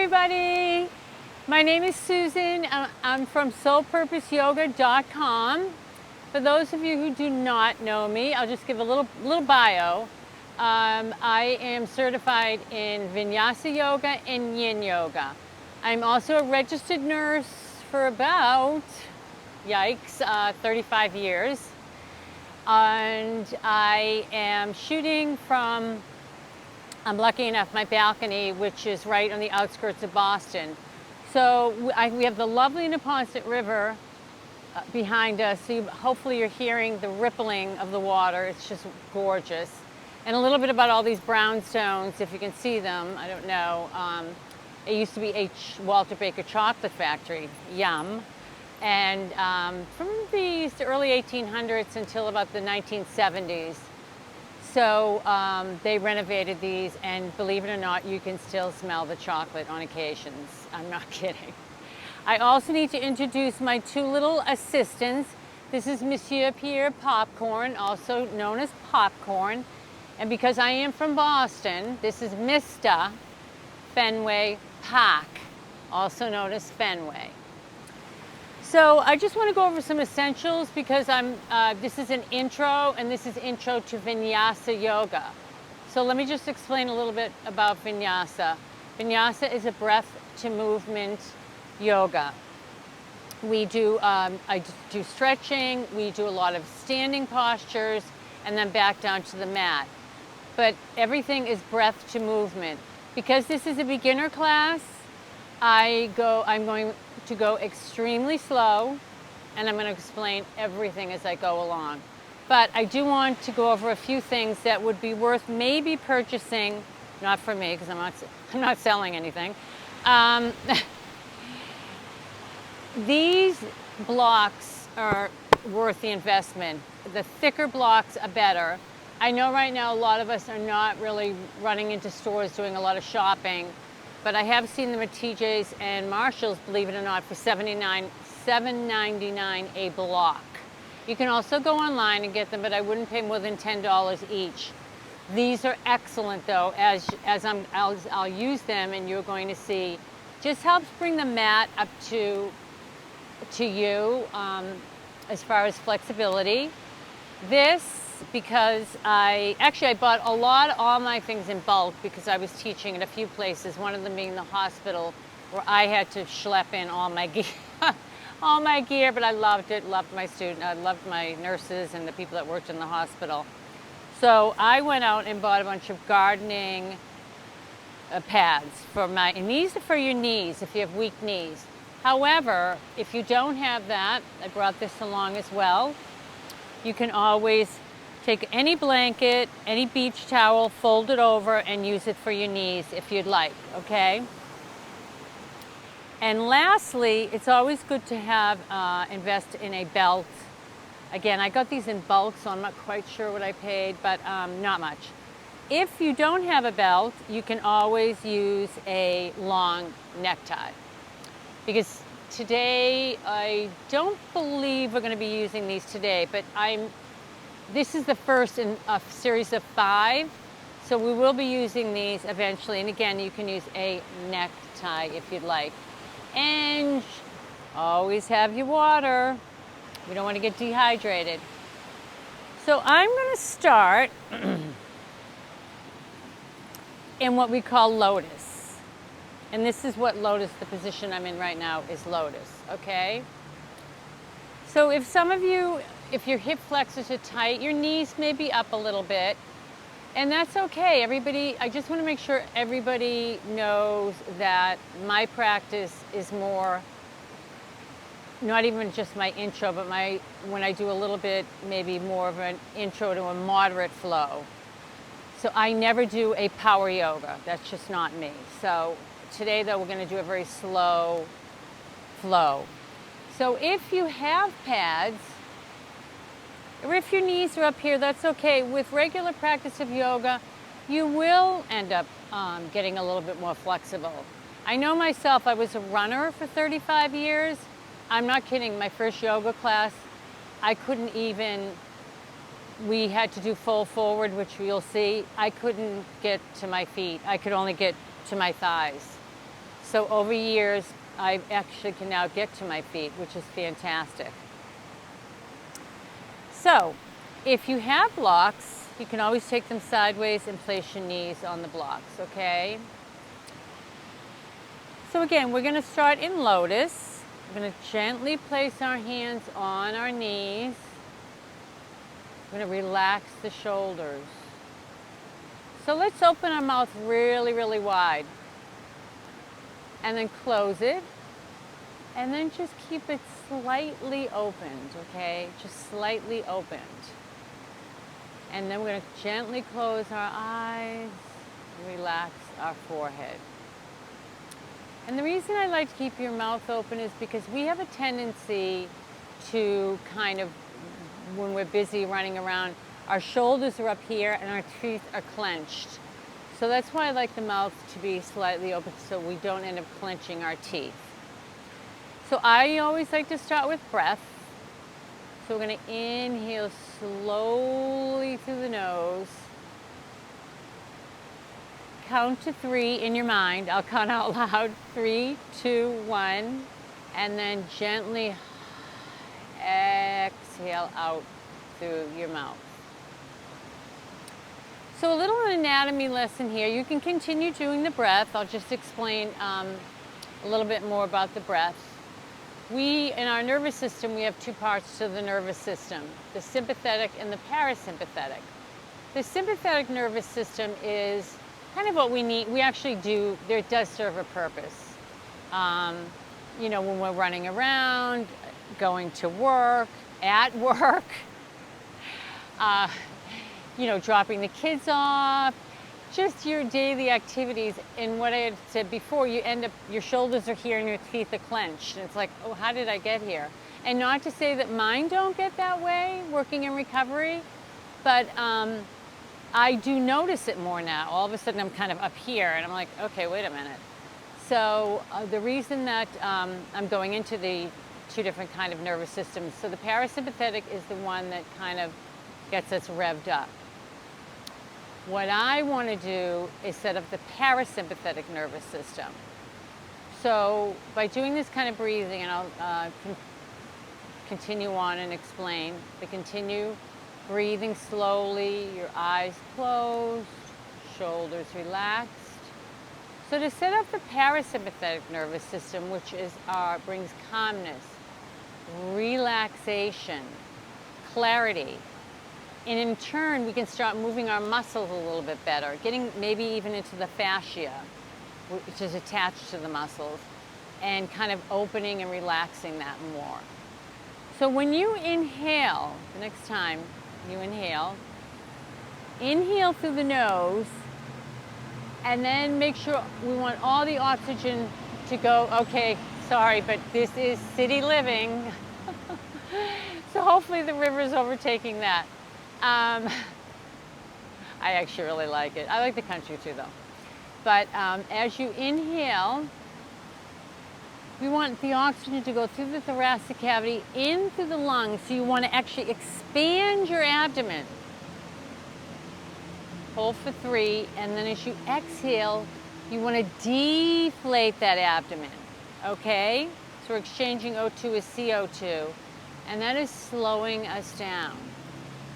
everybody. My name is Susan. I'm from soulpurposeyoga.com. For those of you who do not know me, I'll just give a little bio. I am certified in Vinyasa yoga and Yin yoga. I'm also a registered nurse for about, 35 years. And I am shooting from, I'm lucky enough, my balcony, which is right on the outskirts of Boston. So we have the lovely Neponset River behind us. So hopefully you're hearing the rippling of the water. It's just gorgeous. And a little bit about all these brownstones, if you can see them, I don't know. It used to be Walter Baker Chocolate Factory, yum. And from the early 1800s until about the 1970s. So they renovated these, and believe it or not, you can still smell the chocolate on occasions. I'm not kidding. I also need to introduce my two little assistants. This is Monsieur Pierre Popcorn, also known as Popcorn. And because I am from Boston, this is Mr. Fenway Park, also known as Fenway. So I just want to go over some essentials because this is an intro, and this is intro to Vinyasa yoga. So let me just explain a little bit about Vinyasa. Vinyasa is a breath to movement yoga. We do, I do stretching, we do a lot of standing postures, and then back down to the mat. But everything is breath to movement. Because this is a beginner class, I'm going to go extremely slow, and I'm going to explain everything as I go along. But I do want to go over a few things that would be worth maybe purchasing, not for me because I'm not selling anything. These blocks are worth the investment. The thicker blocks are better. I know right now a lot of us are not really running into stores doing a lot of shopping. But I have seen them at TJ's and Marshall's, believe it or not, for $7.99 a block. You can also go online and get them, but I wouldn't pay more than $10 each. These are excellent, though, as I'll use them, and you're going to see. Just helps bring the mat up to you as far as flexibility. This, because I bought all my things in bulk because I was teaching at a few places, one of them being the hospital, where I had to schlep in all my gear, but I loved it, loved my students, I loved my nurses and the people that worked in the hospital. So I went out and bought a bunch of gardening pads and these are for your knees if you have weak knees. However, if you don't have that, I brought this along as well. You can always take any blanket, any beach towel, fold it over, and use it for your knees if you'd like, okay? And lastly, it's always good to have, invest in a belt. Again, I got these in bulk, so I'm not quite sure what I paid, but not much. If you don't have a belt, you can always use a long necktie. Because today, I don't believe we're going to be using these today, but this is the first in a series of 5, so we will be using these eventually. And again, you can use a necktie if you'd like. And always have your water. We don't want to get dehydrated. So I'm going to start in what we call lotus. And this is what lotus, the position I'm in right now, is lotus, okay? So if some of you, if your hip flexors are tight, your knees may be up a little bit, and that's okay. I just want to make sure everybody knows that my practice is more, not even just my intro, but when I do a little bit, maybe more of an intro to a moderate flow. So I never do a power yoga. That's just not me. So today, though, we're going to do a very slow flow. So if you have pads, or if your knees are up here, that's okay. With regular practice of yoga, you will end up getting a little bit more flexible. I know myself, I was a runner for 35 years. I'm not kidding, my first yoga class, we had to do full forward, which you'll see. I couldn't get to my feet. I could only get to my thighs. So over years, I actually can now get to my feet, which is fantastic. So if you have blocks, you can always take them sideways and place your knees on the blocks, okay? So again, we're gonna start in lotus. We're gonna gently place our hands on our knees. We're gonna relax the shoulders. So let's open our mouth really, really wide. And then close it. And then just keep it slightly opened, okay? Just slightly opened. And then we're going to gently close our eyes, relax our forehead. And the reason I like to keep your mouth open is because we have a tendency to kind of, when we're busy running around, our shoulders are up here and our teeth are clenched. So that's why I like the mouth to be slightly open so we don't end up clenching our teeth. So I always like to start with breath. So we're going to inhale slowly through the nose. Count to 3 in your mind. I'll count out loud. 3, 2, 1. And then gently exhale out through your mouth. So a little anatomy lesson here. You can continue doing the breath. I'll just explain a little bit more about the breath. In our nervous system, we have 2 parts to the nervous system, the sympathetic and the parasympathetic. The sympathetic nervous system is kind of what we need. We actually do, it does serve a purpose. You know, when we're running around, going to work, at work, you know, dropping the kids off, just your daily activities. And what I had said before, you end up, your shoulders are here and your teeth are clenched. And it's like, oh, how did I get here? And not to say that mine don't get that way, working in recovery, but I do notice it more now. All of a sudden I'm kind of up here and I'm like, okay, wait a minute. So the reason that I'm going into the 2 different kind of nervous systems, so the parasympathetic is the one that kind of gets us revved up. What I want to do is set up the parasympathetic nervous system. So by doing this kind of breathing, and I'll continue on and explain, but continue breathing slowly, your eyes closed, shoulders relaxed. So to set up the parasympathetic nervous system, which is brings calmness, relaxation, clarity, and in turn, we can start moving our muscles a little bit better, getting maybe even into the fascia, which is attached to the muscles, and kind of opening and relaxing that more. So when you inhale, the next time you inhale through the nose, and then make sure we want all the oxygen to go. Okay, sorry, but this is city living. So hopefully the river is overtaking that. I actually really like it. I like the country too, though. But as you inhale, we want the oxygen to go through the thoracic cavity, in through the lungs. So you want to actually expand your abdomen. Hold for 3, and then as you exhale, you want to deflate that abdomen, okay? So we're exchanging O2 with CO2, and that is slowing us down.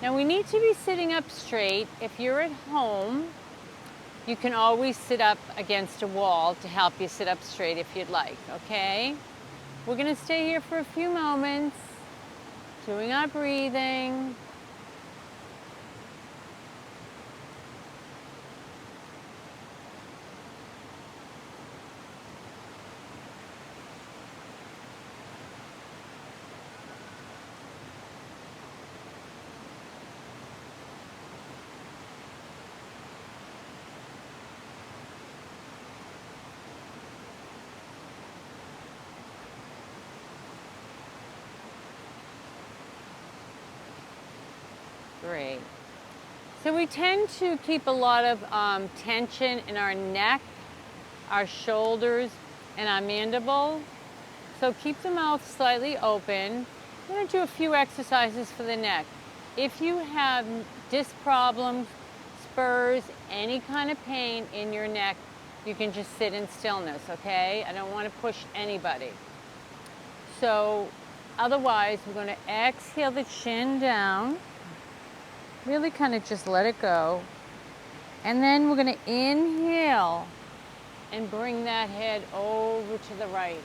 Now we need to be sitting up straight. If you're at home, you can always sit up against a wall to help you sit up straight if you'd like, okay? We're gonna stay here for a few moments, doing our breathing. Great. So we tend to keep a lot of tension in our neck, our shoulders, and our mandible. So keep the mouth slightly open. I'm going to do a few exercises for the neck. If you have disc problems, spurs, any kind of pain in your neck, you can just sit in stillness, okay? I don't want to push anybody. So otherwise, we're going to exhale the chin down. Really kind of just let it go. And then we're going to inhale and bring that head over to the right.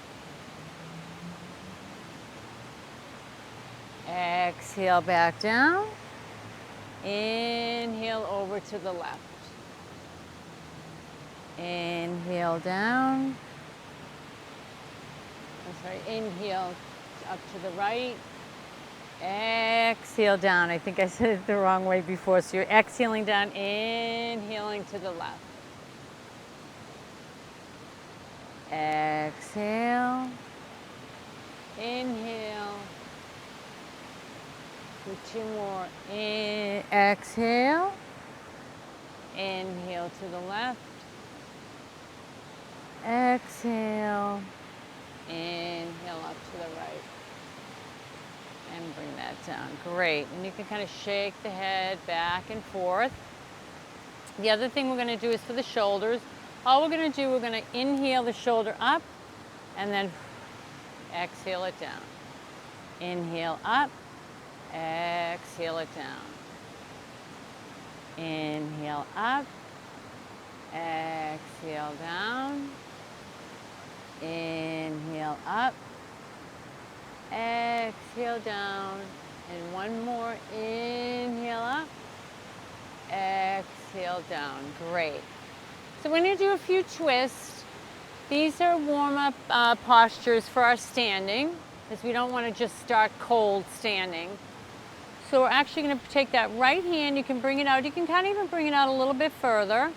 Exhale back down. Inhale over to the left. Inhale down. Inhale up to the right. Exhale down. I think I said it the wrong way before. So you're exhaling down, inhaling to the left. Exhale. Inhale. Do 2 more. Exhale. Inhale to the left. Exhale. Inhale up to the right. And bring that down. Great. And you can kind of shake the head back and forth. The other thing we're going to do is for the shoulders. All we're going to do, we're going to inhale the shoulder up and then exhale it down. Inhale up, exhale it down. Inhale up, exhale down. Inhale up, exhale down, and one more. Inhale up, exhale down. Great. So we're going to do a few twists. These are warm-up postures for our standing, because we don't want to just start cold standing. So we're actually going to take that right hand, you can bring it out, you can kind of even bring it out a little bit further.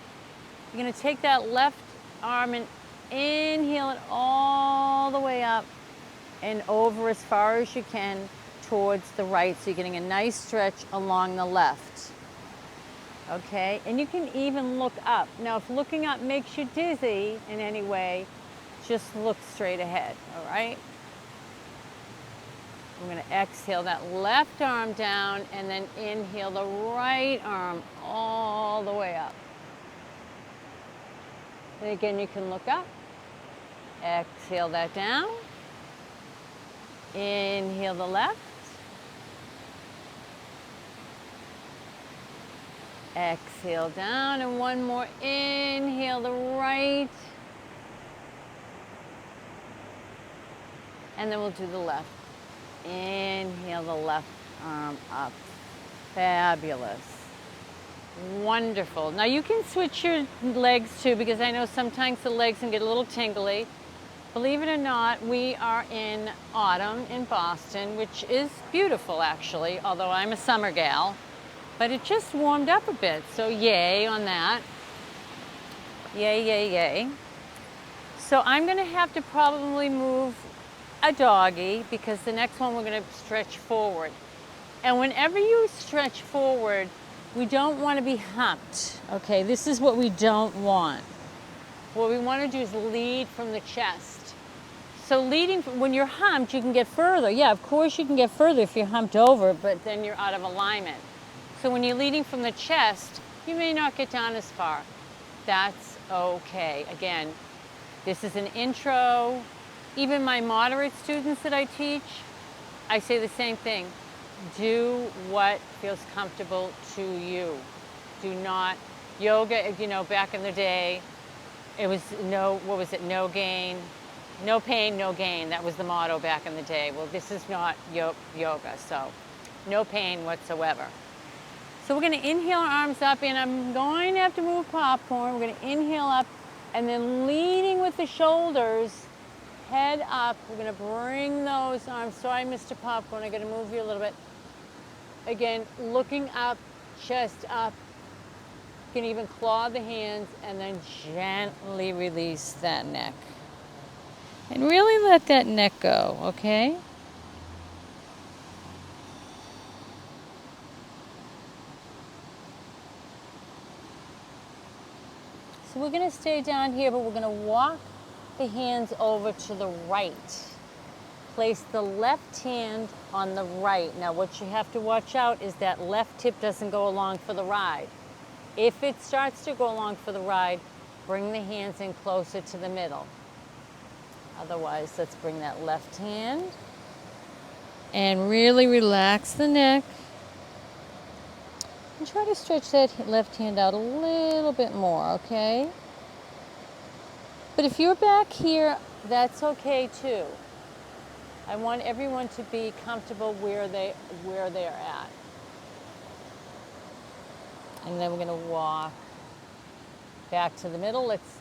You're going to take that left arm and inhale it all the way up and over as far as you can towards the right. So you're getting a nice stretch along the left. Okay, and you can even look up. Now, if looking up makes you dizzy in any way, just look straight ahead, all right? I'm going to exhale that left arm down and then inhale the right arm all the way up. And again, you can look up. Exhale that down. Inhale the left. Exhale down, and one more. Inhale the right. And then we'll do the left. Inhale the left arm up. Fabulous. Wonderful. Now you can switch your legs too, because I know sometimes the legs can get a little tingly. Believe it or not, we are in autumn in Boston, which is beautiful actually, although I'm a summer gal. But it just warmed up a bit, so yay on that. Yay, yay, yay. So I'm gonna have to probably move a doggy, because the next one we're gonna stretch forward. And whenever you stretch forward, we don't want to be humped, okay? This is what we don't want. What we want to do is lead from the chest. So leading, when you're humped, you can get further. Yeah, of course you can get further if you're humped over, but then you're out of alignment. So when you're leading from the chest, you may not get down as far. That's okay. Again, this is an intro. Even my moderate students that I teach, I say the same thing. Do what feels comfortable to you. Do not, yoga, you know, back in the day, it was no gain, no pain, no gain. That was the motto back in the day. Well, this is not yoga, so no pain whatsoever. So we're going to inhale our arms up, and I'm going to have to move popcorn. We're going to inhale up, and then leading with the shoulders, head up. We're going to bring those arms. Sorry, Mr. Popcorn, I'm going to move you a little bit. Again, looking up, chest up. You can even claw the hands and then gently release that neck. And really let that neck go, okay? So we're going to stay down here, but we're going to walk the hands over to the right. Place the left hand on the right. Now what you have to watch out is that left hip doesn't go along for the ride. If it starts to go along for the ride, Bring the hands in closer to the middle. Otherwise, let's bring that left hand and really relax the neck. And try to stretch that left hand out a little bit more, okay? But if you're back here, that's okay too. I want everyone to be comfortable where they're at. And then we're gonna walk back to the middle. Let's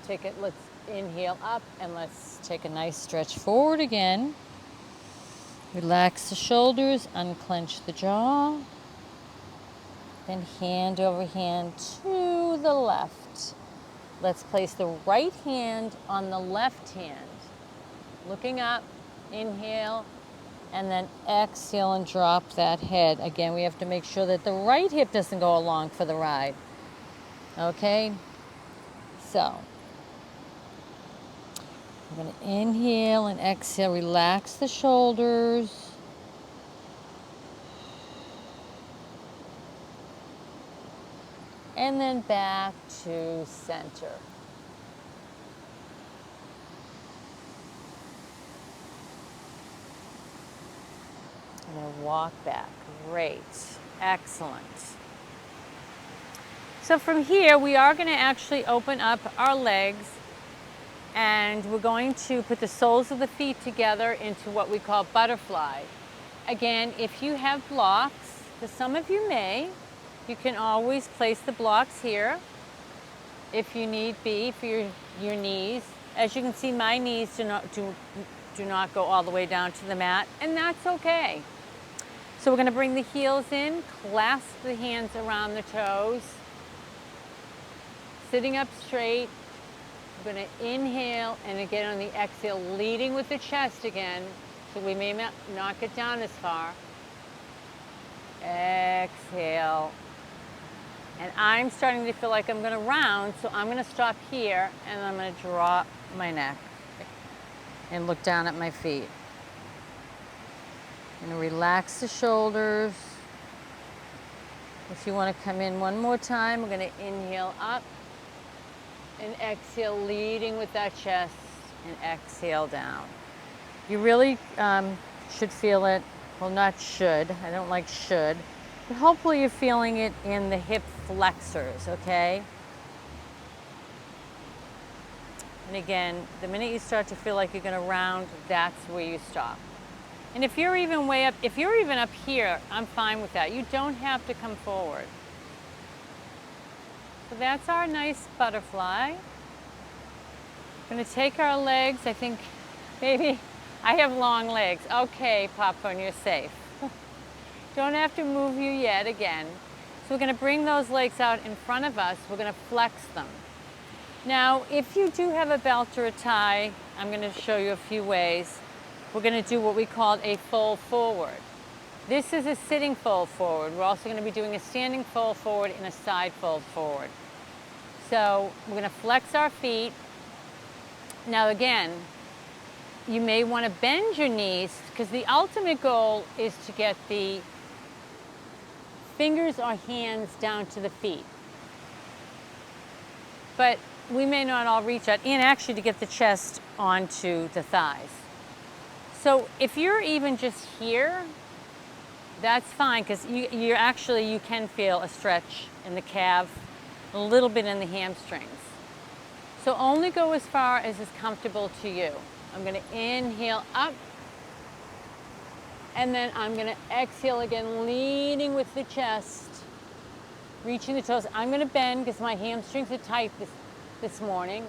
inhale up and let's take a nice stretch forward again. Relax the shoulders, unclench the jaw. Then hand over hand to the left. Let's place the right hand on the left hand. Looking up, inhale, and then exhale and drop that head. Again, we have to make sure that the right hip doesn't go along for the ride. Okay? So, we're going to inhale and exhale, relax the shoulders. And then back to center. I'm going to walk back. Great. Excellent. So from here, we are going to actually open up our legs, and we're going to put the soles of the feet together into what we call butterfly. Again, if you have blocks, because some of you may, you can always place the blocks here if you need be for your knees. As you can see, my knees do not go all the way down to the mat, and that's okay. So we're going to bring the heels in, clasp the hands around the toes, sitting up straight. We're going to inhale, and again on the exhale, leading with the chest again, so we may not get down as far. Exhale. And I'm starting to feel like I'm going to round, so I'm going to stop here, and I'm going to drop my neck and look down at my feet. I'm going to relax the shoulders. If you want to come in one more time, we're going to inhale up and exhale, leading with that chest, and exhale down. You really should feel it. Well, not should. I don't like should. But hopefully you're feeling it in the hip flexors, okay? And again, the minute you start to feel like you're going to round, that's where you stop. And if you're even way up, if you're even up here, I'm fine with that. You don't have to come forward. So that's our nice butterfly. We're going to take our legs. I think maybe I have long legs. Okay, Popcorn, you're safe. Don't have to move you yet again. So we're going to bring those legs out in front of us. We're going to flex them. Now, if you do have a belt or a tie, I'm going to show you a few ways. We're going to do what we call a fold forward. This is a sitting fold forward. We're also going to be doing a standing fold forward and a side fold forward. So we're going to flex our feet. Now again, you may want to bend your knees, because the ultimate goal is to get the fingers or hands down to the feet. But we may not all reach out, and actually to get the chest onto the thighs. So if you're even just here, that's fine, because you can feel a stretch in the calf, a little bit in the hamstrings. So only go as far as is comfortable to you. I'm going to inhale up, and then I'm going to exhale again, leading with the chest, reaching the toes. I'm going to bend because my hamstrings are tight this morning.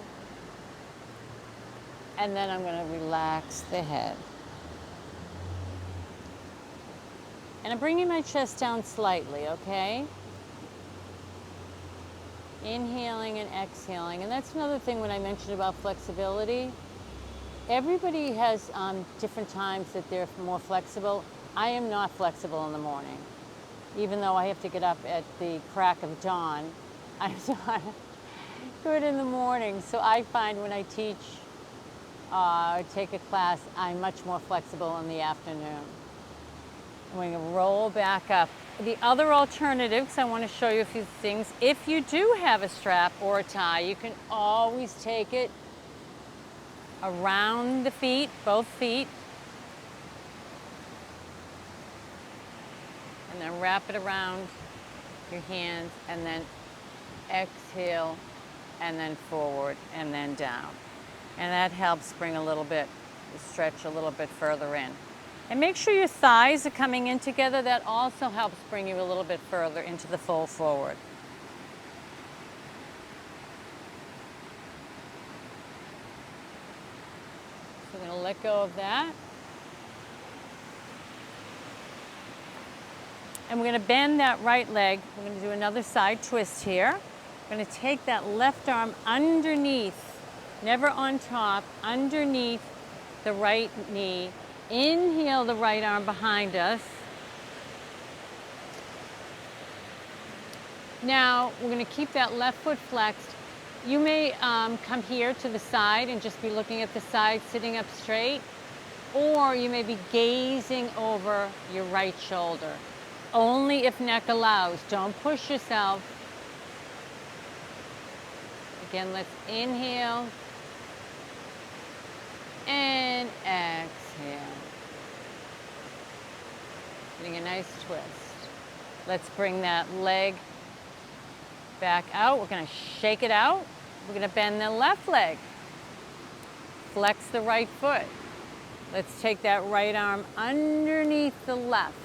And then I'm going to relax the head. And I'm bringing my chest down slightly, okay? Inhaling and exhaling. And that's another thing when I mentioned about flexibility. Everybody has different times that they're more flexible. I am not flexible in the morning. Even though I have to get up at the crack of dawn, I'm not good in the morning. So I find when I teach or take a class, I'm much more flexible in the afternoon. And we're going to roll back up. The other alternative, because I want to show you a few things, if you do have a strap or a tie, you can always take it around the feet, both feet, and then wrap it around your hands, and then exhale, and then forward, and then down. And that helps bring a little bit, stretch a little bit further in. And make sure your thighs are coming in together. That also helps bring you a little bit further into the fold forward. So we're going to let go of that. And we're going to bend that right leg. We're going to do another side twist here. We're going to take that left arm underneath, never on top, underneath the right knee. Inhale the right arm behind us. Now we're going to keep that left foot flexed. You may come here to the side and just be looking at the side, sitting up straight, or you may be gazing over your right shoulder. Only if neck allows. Don't push yourself. Again, let's inhale and exhale. Getting a nice twist. Let's bring that leg back out. We're going to shake it out. We're going to bend the left leg. Flex the right foot. Let's take that right arm underneath the left.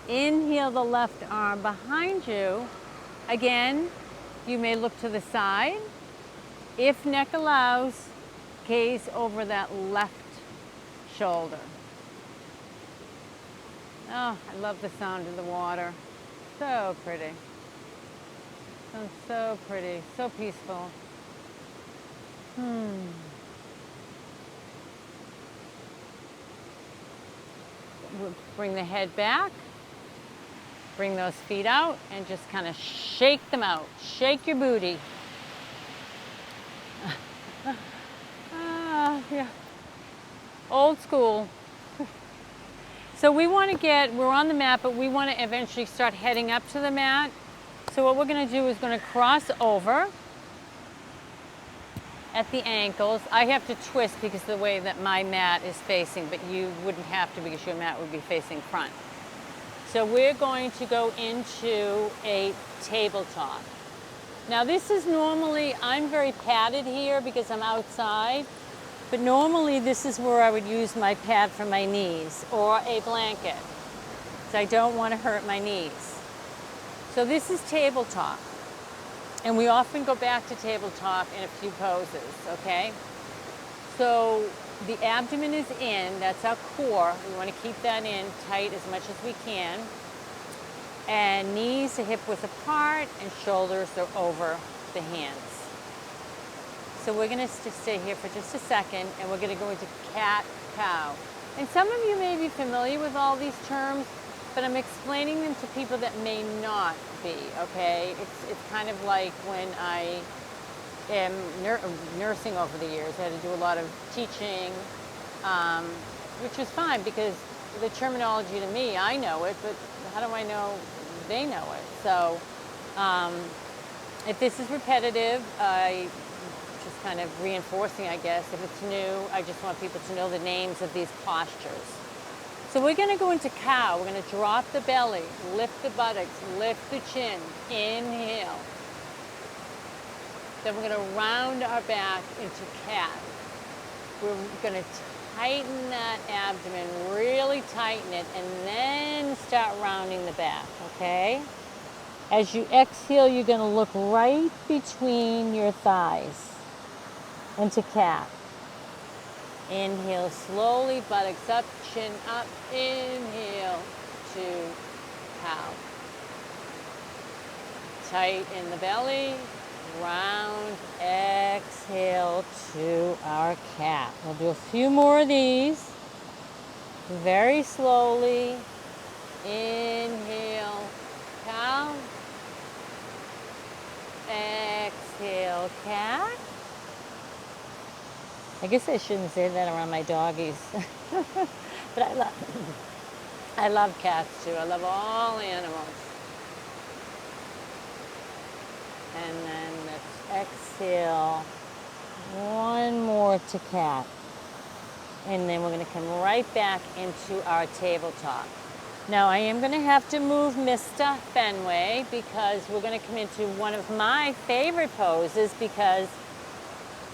Inhale the left arm behind you. Again, you may look to the side. If neck allows, gaze over that left shoulder. Oh, I love the sound of the water. So pretty. Sounds so pretty, so peaceful. We'll bring the head back. Bring those feet out and just kind of shake them out. Shake your booty. Yeah. Old school. So we want to we're on the mat, but we want to eventually start heading up to the mat. So what we're going to do is going to cross over at the ankles. I have to twist because of the way that my mat is facing, but you wouldn't have to because your mat would be facing front. So we're going to go into a tabletop. Now this is normally, I'm very padded here because I'm outside, but normally this is where I would use my pad for my knees or a blanket, because I don't want to hurt my knees. So this is tabletop, and we often go back to tabletop in a few poses, okay? So the abdomen is in, that's our core. We want to keep that in tight as much as we can. And knees are hip width apart and shoulders are over the hands. So we're going to stay here for just a second, and we're going to go into cat-cow. And some of you may be familiar with all these terms, but I'm explaining them to people that may not be, okay? It's kind of like when I am nursing over the years. I had to do a lot of teaching, which was fine because the terminology to me, I know it, but how do I know they know it? So if this is repetitive, I just kind of reinforcing, I guess. If it's new, I just want people to know the names of these postures. So we're going to go into cow. We're going to drop the belly, lift the buttocks, lift the chin, inhale. Then we're going to round our back into cat. We're going to tighten that abdomen, really tighten it, and then start rounding the back, okay? As you exhale, you're going to look right between your thighs into cat. Inhale slowly, buttocks up, chin up, inhale to cow. Tight in the belly, round, exhale to our cat. We'll do a few more of these, very slowly. Inhale, cow. Exhale, cat. I guess I shouldn't say that around my doggies, but I love cats too. I love all animals. And then let's exhale. One more to cat. And then we're going to come right back into our tabletop. Now I am going to have to move Mr. Fenway because we're going to come into one of my favorite poses because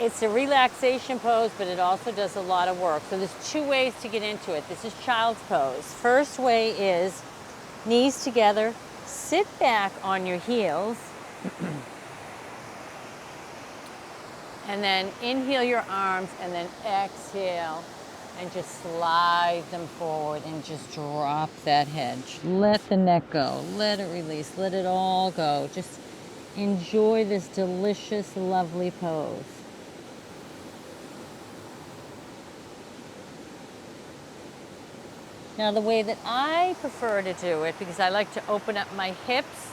it's a relaxation pose, but it also does a lot of work. So there's two ways to get into it. This is child's pose. First way is knees together, sit back on your heels, and then inhale your arms, and then exhale, and just slide them forward and just drop that head. Let the neck go, let it release, let it all go. Just enjoy this delicious, lovely pose. Now the way that I prefer to do it, because I like to open up my hips,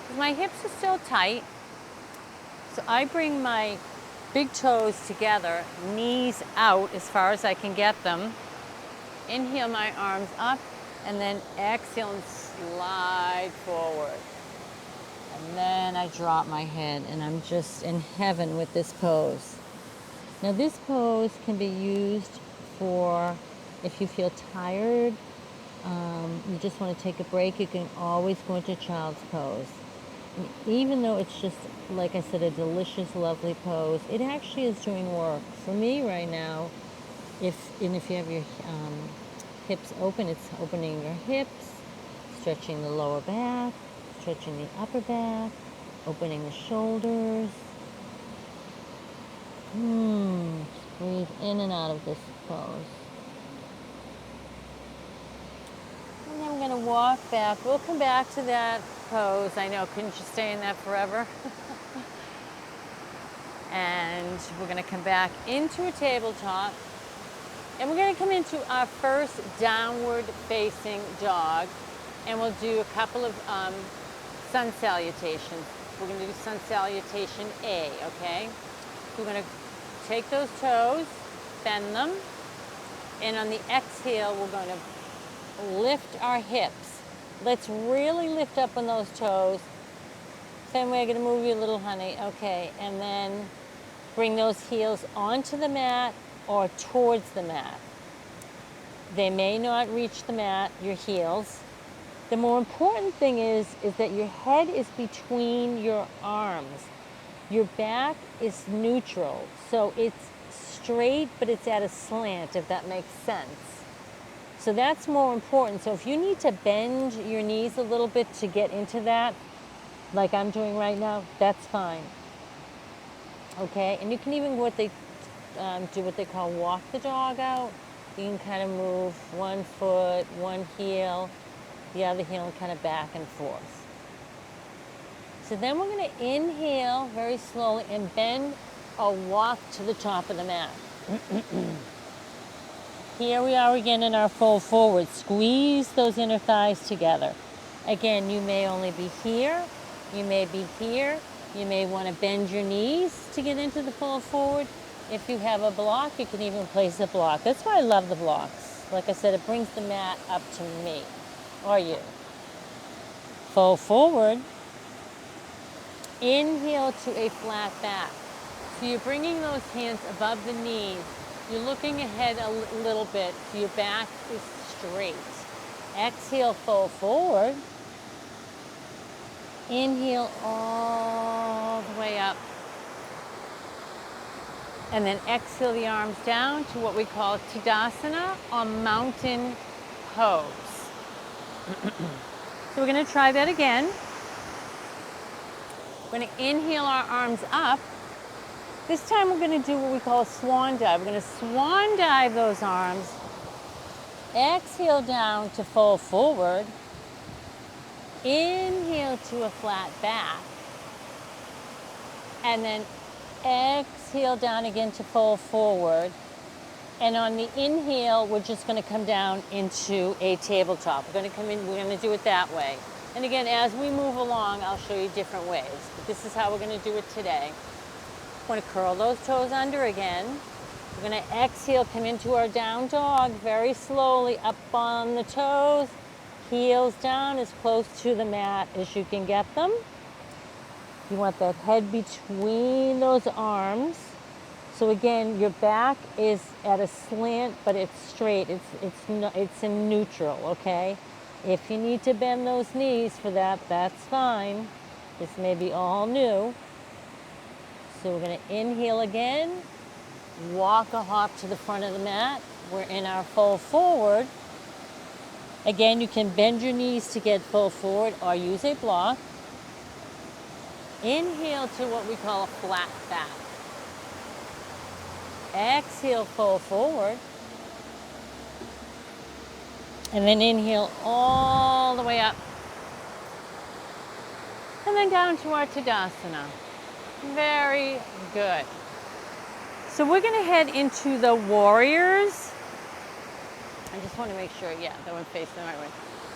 because my hips are still tight, so I bring my big toes together, knees out as far as I can get them. Inhale my arms up, and then exhale and slide forward. And then I drop my head, and I'm just in heaven with this pose. Now this pose can be used for if you feel tired, you just want to take a break, you can always go into child's pose. And even though it's just, like I said, a delicious, lovely pose, it actually is doing work. For me right now, if you have your hips open, it's opening your hips, stretching the lower back, stretching the upper back, opening the shoulders. Breathe in and out of this pose. And then we're going to walk back. We'll come back to that pose. I know, couldn't you stay in that forever? And we're going to come back into a tabletop. And we're going to come into our first downward facing dog. And we'll do a couple of sun salutations. We're going to do sun salutation A, okay? We're going to take those toes, bend them, and on the exhale, we're going to lift our hips. Let's really lift up on those toes. Fenway, I'm going to move you a little, honey. Okay, and then bring those heels onto the mat or towards the mat. They may not reach the mat, your heels. The more important thing is that your head is between your arms. Your back is neutral, so it's straight, but it's at a slant, if that makes sense. So that's more important. So if you need to bend your knees a little bit to get into that, like I'm doing right now, that's fine. Okay, and you can even do what they call walk the dog out. You can kind of move one foot, one heel, the other heel, and kind of back and forth. So then we're going to inhale very slowly and bend or walk to the top of the mat. Here we are again in our fold forward. Squeeze those inner thighs together. Again, you may only be here. You may be here. You may want to bend your knees to get into the fold forward. If you have a block, you can even place a block. That's why I love the blocks. Like I said, it brings the mat up to me or you. Fold forward. Inhale to a flat back. So you're bringing those hands above the knees. You're looking ahead a little bit so your back is straight. Exhale, fold forward. Inhale all the way up. And then exhale the arms down to what we call Tadasana or mountain pose. So we're going to try that again. We're going to inhale our arms up. This time we're going to do what we call a swan dive. We're going to swan dive those arms. Exhale down to fold forward. Inhale to a flat back. And then exhale down again to fold forward. And on the inhale, we're just going to come down into a tabletop. We're going to come in, we're going to do it that way. And again, as we move along, I'll show you different ways. But this is how we're going to do it today. We're going to curl those toes under again. We're going to exhale, come into our down dog very slowly, up on the toes, heels down as close to the mat as you can get them. You want that head between those arms. So again, your back is at a slant, but it's straight. It's in neutral, okay? If you need to bend those knees for that, that's fine. This may be all new. So we're gonna inhale again, walk a hop to the front of the mat. We're in our fold forward. Again, you can bend your knees to get fold forward or use a block. Inhale to what we call a flat back. Exhale, fold forward. And then inhale all the way up. And then down to our Tadasana. Very good. So we're going to head into the warriors. I just want to make sure, yeah, that one facing the right way.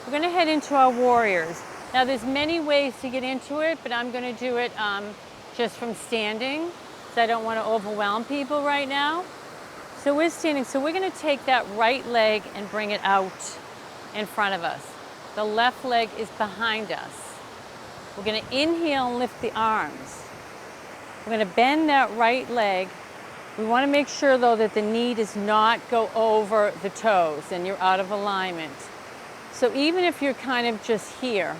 We're going to head into our warriors. Now there's many ways to get into it, but I'm going to do it just from standing, because I don't want to overwhelm people right now. So we're standing, so we're going to take that right leg and bring it out in front of us. The left leg is behind us. We're going to inhale and lift the arms. We're going to bend that right leg. We want to make sure though that the knee does not go over the toes and you're out of alignment. So even if you're kind of just here,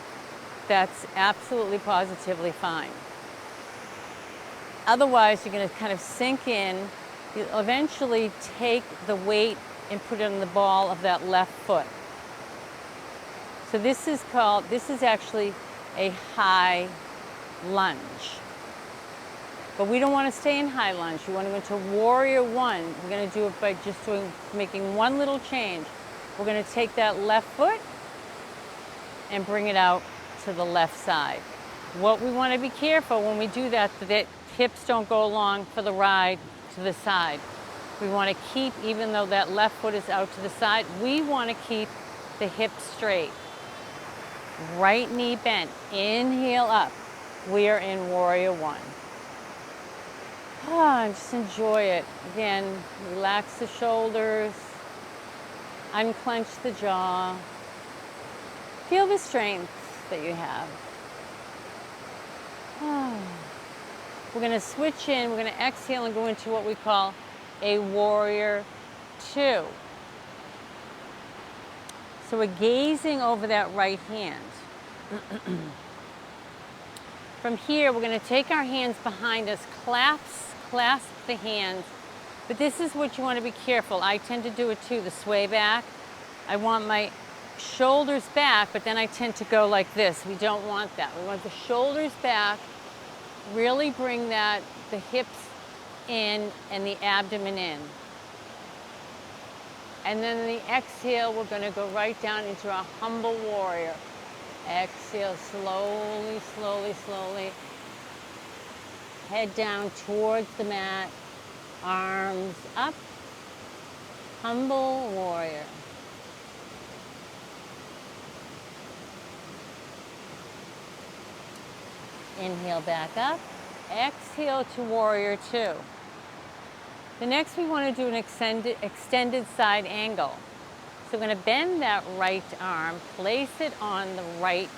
that's absolutely positively fine. Otherwise, you're going to kind of sink in. You'll eventually take the weight and put it on the ball of that left foot. So this is actually a high lunge. But we don't want to stay in high lunge. We want to go into warrior one. We're going to do it by just making one little change. We're going to take that left foot and bring it out to the left side. What we want to be careful when we do that hips don't go along for the ride to the side. We want to keep, even though that left foot is out to the side, we want to keep the hips straight. Right knee bent. Inhale up. We are in warrior one. Just enjoy it. Again, relax the shoulders, unclench the jaw. Feel the strength that you have. We're going to switch in, we're going to exhale and go into what we call a warrior two. So we're gazing over that right hand. From here, we're going to take our hands behind us, clasp the hands, but this is what you want to be careful. I tend to do it too, the sway back. I want my shoulders back, but then I tend to go like this. We don't want that. We want the shoulders back, really bring the hips in and the abdomen in. And then in the exhale, we're going to go right down into our humble warrior. Exhale, slowly, slowly, slowly. Head down towards the mat, arms up, humble warrior. Inhale back up, exhale to warrior two. The next we want to do an extended side angle. So we're going to bend that right arm, place it on the right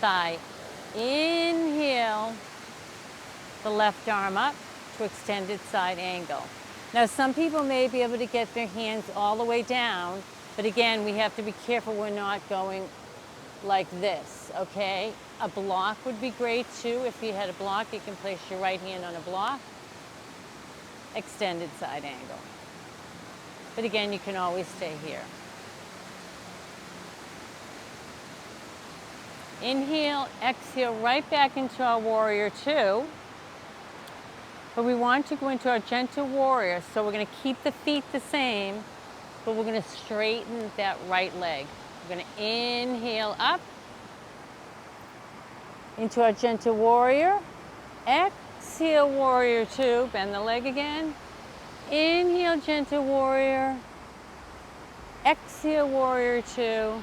thigh. Inhale the left arm up to extended side angle. Now some people may be able to get their hands all the way down, but again, we have to be careful we're not going like this, okay? A block would be great too. If you had a block, you can place your right hand on a block. Extended side angle. But again, you can always stay here. Inhale, exhale, right back into our warrior two. But we want to go into our gentle warrior, so we're going to keep the feet the same, but we're going to straighten that right leg. We're going to inhale up into our gentle warrior. Exhale, warrior two. Bend the leg again. Inhale, gentle warrior. Exhale, warrior two.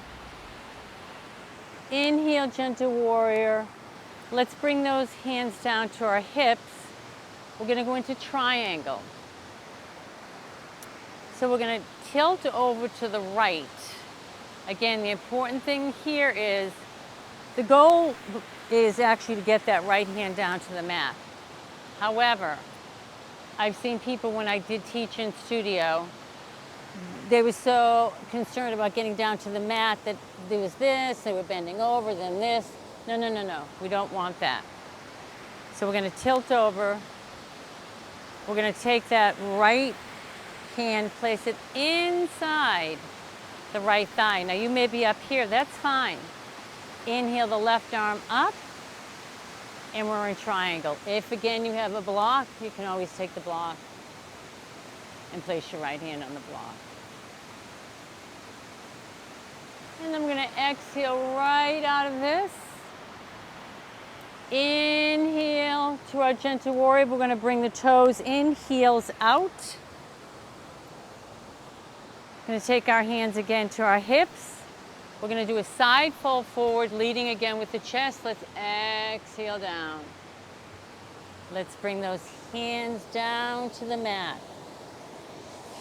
Inhale, gentle warrior. Let's bring those hands down to our hips. We're going to go into triangle. So we're going to tilt over to the right. Again, the important thing here is the goal is actually to get that right hand down to the mat. However, I've seen people when I did teach in studio, they were so concerned about getting down to the mat that there was this, they were bending over, then this. No, no, no, no, we don't want that. So we're gonna tilt over. We're gonna take that right hand, place it inside the right thigh. Now you may be up here, that's fine. Inhale the left arm up, and we're in triangle. If again you have a block, you can always take the block and place your right hand on the block. And then we're gonna exhale right out of this. Inhale to our gentle warrior. We're gonna bring the toes in, heels out. We're gonna take our hands again to our hips. We're gonna do a side fold forward, leading again with the chest. Let's exhale down. Let's bring those hands down to the mat.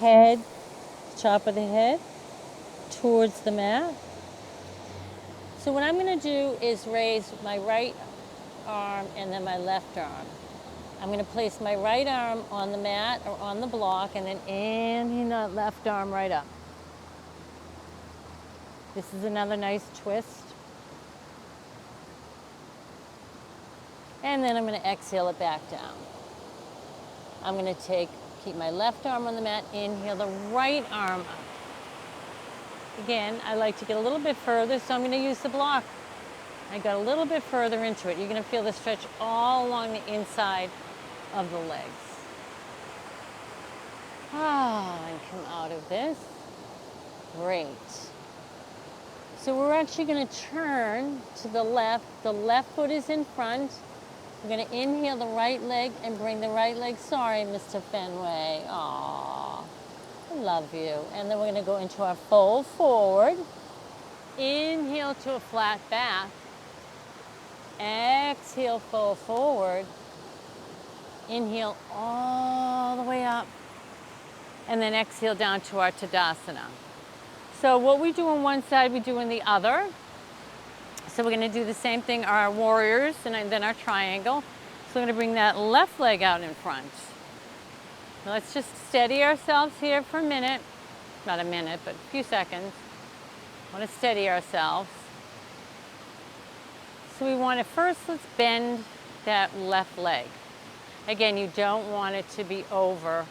Head, top of the head, towards the mat. So what I'm gonna do is raise my right arm and then my left arm. I'm gonna place my right arm on the mat or on the block and then inhale that left arm right up. This is another nice twist. And then I'm gonna exhale it back down. I'm gonna keep my left arm on the mat, inhale the right arm up. Again, I like to get a little bit further, so I'm gonna use the block. I got a little bit further into it. You're gonna feel the stretch all along the inside of the legs. And come out of this. Great. So we're actually gonna turn to the left. The left foot is in front. We're gonna inhale the right leg and bring the right leg. Sorry, Mr. Fenway. Aww, I love you. And then we're gonna go into our fold forward. Inhale to a flat back. Exhale, fold forward. Inhale all the way up. And then exhale down to our Tadasana. So what we do on one side, we do on the other. So we're gonna do the same thing, our warriors and then our triangle. So we're gonna bring that left leg out in front. Now let's just steady ourselves here for a minute. Not a minute, but a few seconds. I wanna steady ourselves. So we wanna first, let's bend that left leg. Again, you don't want it to be over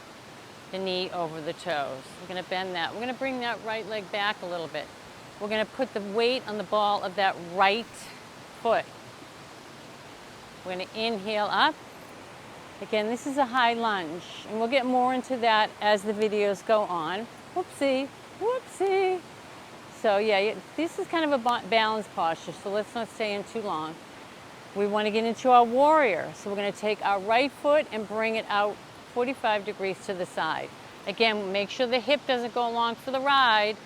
the knee, over the toes. We're gonna bend that. We're gonna bring that right leg back a little bit. We're gonna put the weight on the ball of that right foot. We're gonna inhale up. Again, this is a high lunge, and we'll get more into that as the videos go on. Whoopsie, whoopsie. So yeah, this is kind of a balanced posture, so let's not stay in too long. We wanna get into our warrior. So we're gonna take our right foot and bring it out 45 degrees to the side. Again, make sure the hip doesn't go along for the ride.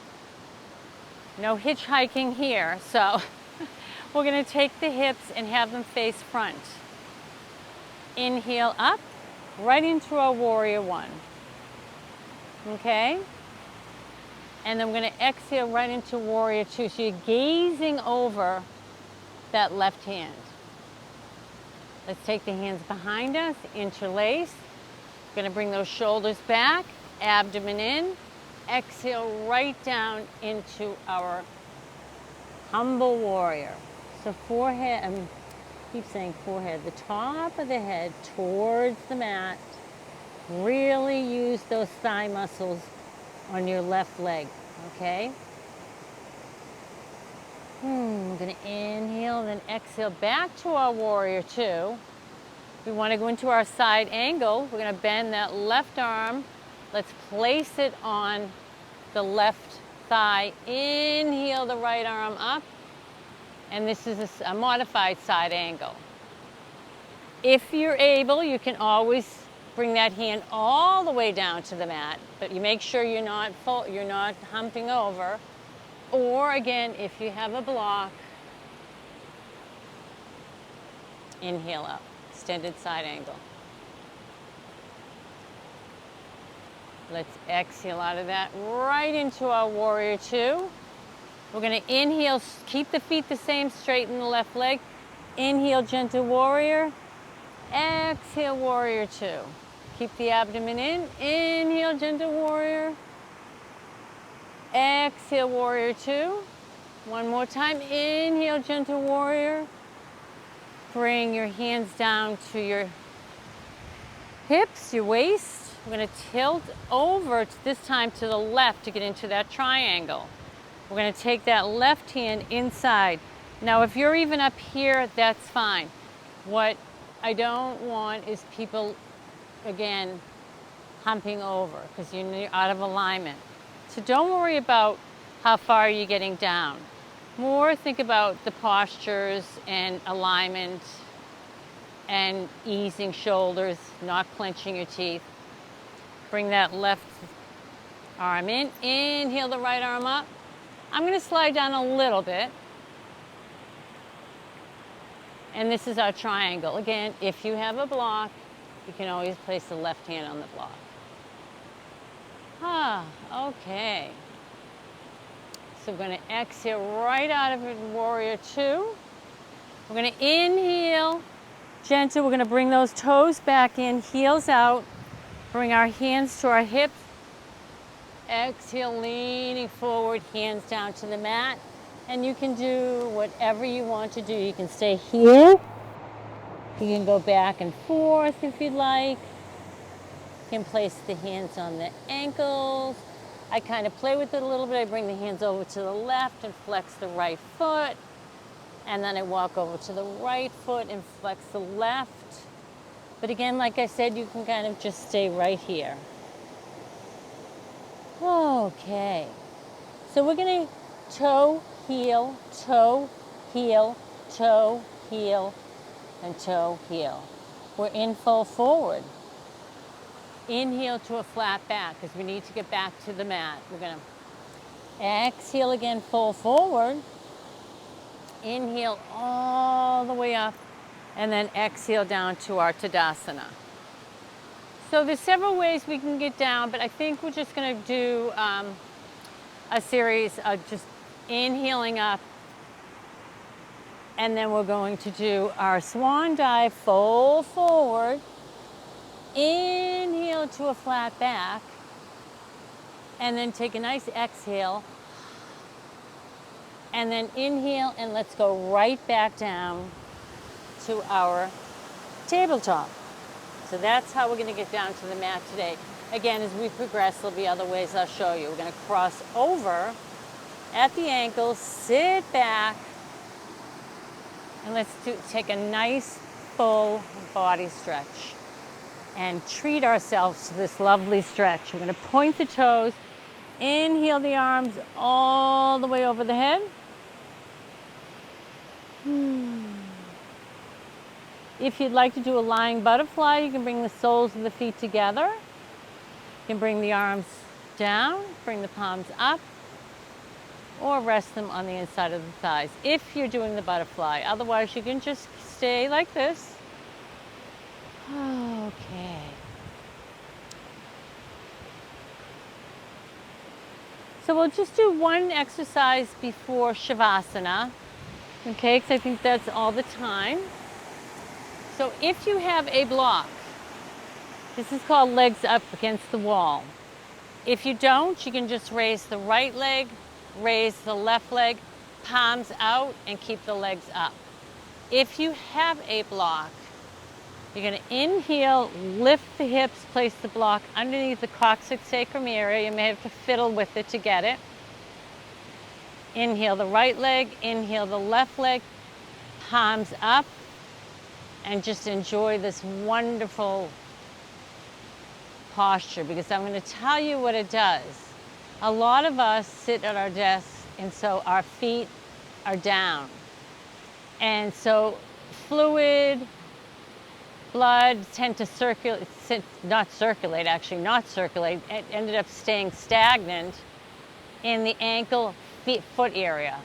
No hitchhiking here. So we're gonna take the hips and have them face front. Inhale up, right into our warrior one. Okay? And then we're gonna exhale right into warrior two. So you're gazing over that left hand. Let's take the hands behind us, interlace. We're gonna bring those shoulders back, abdomen in, exhale right down into our humble warrior. So forehead, I keep saying forehead, the top of the head towards the mat. Really use those thigh muscles on your left leg, okay? We're gonna inhale, then exhale back to our warrior two. We wanna go into our side angle. We're gonna bend that left arm. Let's place it on the left thigh. Inhale the right arm up. And this is a modified side angle. If you're able, you can always bring that hand all the way down to the mat, but you make sure you're not humping over. Or again, if you have a block, inhale up, extended side angle. Let's exhale out of that, right into our warrior two. We're gonna inhale, keep the feet the same, straighten the left leg. Inhale, gentle warrior. Exhale, warrior two. Keep the abdomen in. Inhale, gentle warrior. Exhale, warrior two. One more time. Inhale, gentle warrior. Bring your hands down to your hips, your waist. We're going to tilt over this time to the left to get into that triangle. We're going to take that left hand inside. Now, if you're even up here, that's fine. What I don't want is people, again, humping over because you're out of alignment. So don't worry about how far you're getting down. More think about the postures and alignment and easing shoulders, not clenching your teeth. Bring that left arm in. Inhale the right arm up. I'm going to slide down a little bit. And this is our triangle. Again, if you have a block, you can always place the left hand on the block. Okay. So we're going to exhale right out of it, warrior two. We're going to inhale, gentle. We're going to bring those toes back in, heels out. Bring our hands to our hips. Exhale, leaning forward, hands down to the mat. And you can do whatever you want to do. You can stay here. You can go back and forth if you'd like. You can place the hands on the ankles. I kind of play with it a little bit. I bring the hands over to the left and flex the right foot. And then I walk over to the right foot and flex the left. But again, like I said, you can kind of just stay right here. Okay. So we're going to toe, heel, toe, heel, toe, heel, and toe, heel. We're in full forward. Inhale to a flat back because we need to get back to the mat. We're going to exhale again, full forward. Inhale all the way up and then exhale down to our Tadasana. So there's several ways we can get down, but I think we're just going to do a series of just inhaling up, and then we're going to do our swan dive, full forward. Inhale to a flat back, and then take a nice exhale, and then inhale, and let's go right back down to our tabletop. So that's how we're going to get down to the mat today. Again, as we progress, there'll be other ways I'll show you. We're going to cross over at the ankles, sit back, and let's take a nice full body stretch and treat ourselves to this lovely stretch. We're going to point the toes, inhale the arms all the way over the head. If you'd like to do a lying butterfly, you can bring the soles of the feet together. You can bring the arms down, bring the palms up, or rest them on the inside of the thighs if you're doing the butterfly. Otherwise, you can just stay like this. Okay. So we'll just do one exercise before Shavasana, okay, because I think that's all the time. So if you have a block, this is called legs up against the wall. If you don't, you can just raise the right leg, raise the left leg, palms out, and keep the legs up. If you have a block, you're going to inhale, lift the hips, place the block underneath the coccyx sacrum area. You may have to fiddle with it to get it. Inhale the right leg, inhale the left leg, palms up, and just enjoy this wonderful posture, because I'm going to tell you what it does. A lot of us sit at our desks, and so our feet are down. And so fluid, blood tend to circulate, not circulate, it ended up staying stagnant in the ankle, feet, foot area.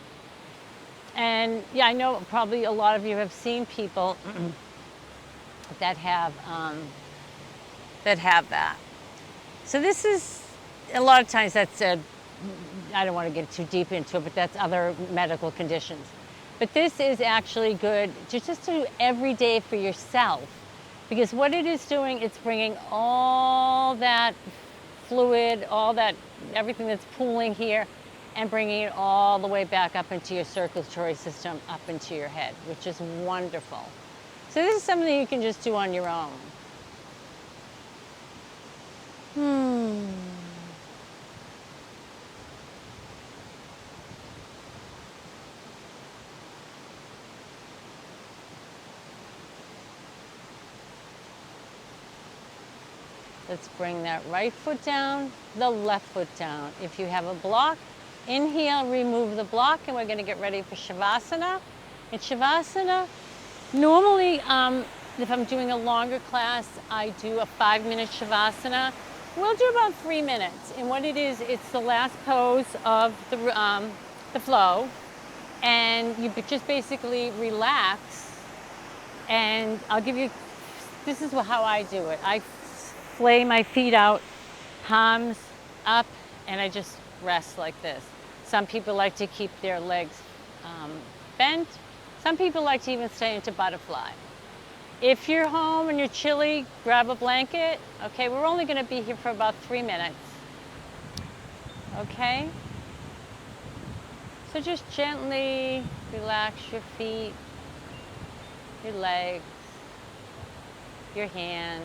And yeah, I know probably a lot of you have seen people that have that. So this is, a lot of times that's I don't want to get too deep into it, but that's other medical conditions. But this is actually good to just do every day for yourself, because what it is doing, it's bringing all that fluid, all that, everything that's pooling here, and bringing it all the way back up into your circulatory system, up into your head, which is wonderful. So this is something you can just do on your own. Let's bring that right foot down, the left foot down. If you have a block, inhale, remove the block, and we're going to get ready for Shavasana. In Shavasana, normally, if I'm doing a longer class, I do a 5-minute Shavasana. We'll do about 3 minutes. And what it is, it's the last pose of the flow. And you just basically relax. And I'll give you, this is how I do it. I flay my feet out, palms up, and I just rest like this. Some people like to keep their legs bent. Some people like to even stay into butterfly. If you're home and you're chilly, grab a blanket. Okay, we're only going to be here for about 3 minutes. Okay? So just gently relax your feet, your legs, your hands,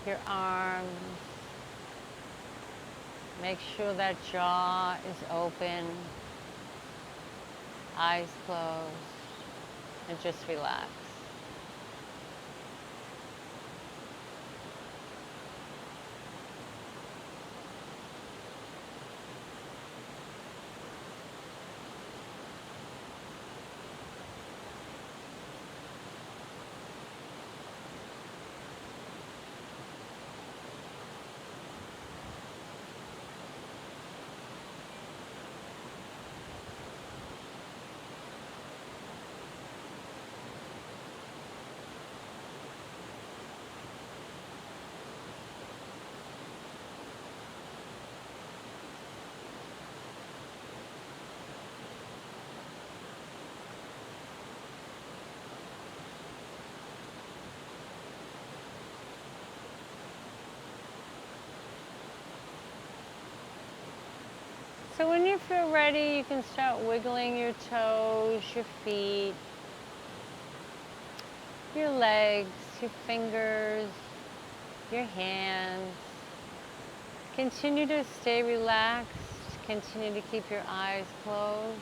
your arms. Make sure that jaw is open, eyes closed, and just relax. So when you feel ready, you can start wiggling your toes, your feet, your legs, your fingers, your hands. Continue to stay relaxed. Continue to keep your eyes closed.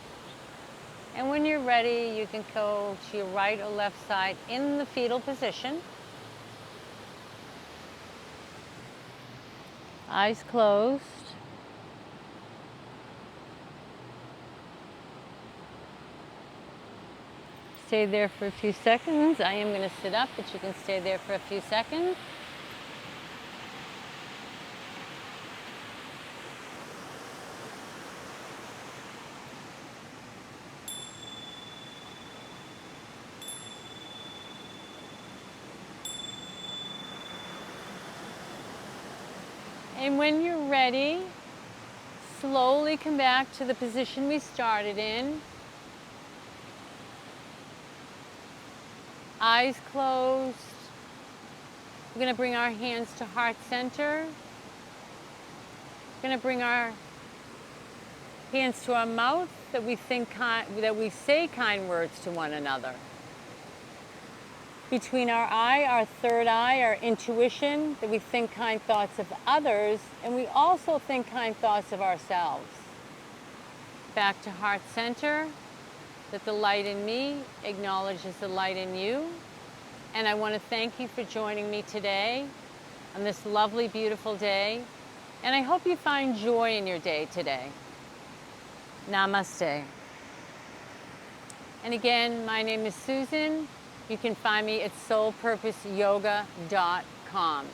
And when you're ready, you can go to your right or left side in the fetal position. Eyes closed. Stay there for a few seconds. I am going to sit up, but you can stay there for a few seconds. And when you're ready, slowly come back to the position we started in. Eyes closed. We're going to bring our hands to heart center. We're going to bring our hands to our mouth that we say kind words to one another. Between our eye, our third eye, our intuition, that we think kind thoughts of others, and we also think kind thoughts of ourselves. Back to heart center. That the light in me acknowledges the light in you. And I want to thank you for joining me today on this lovely, beautiful day. And I hope you find joy in your day today. Namaste. And again, my name is Susan. You can find me at soulpurposeyoga.com.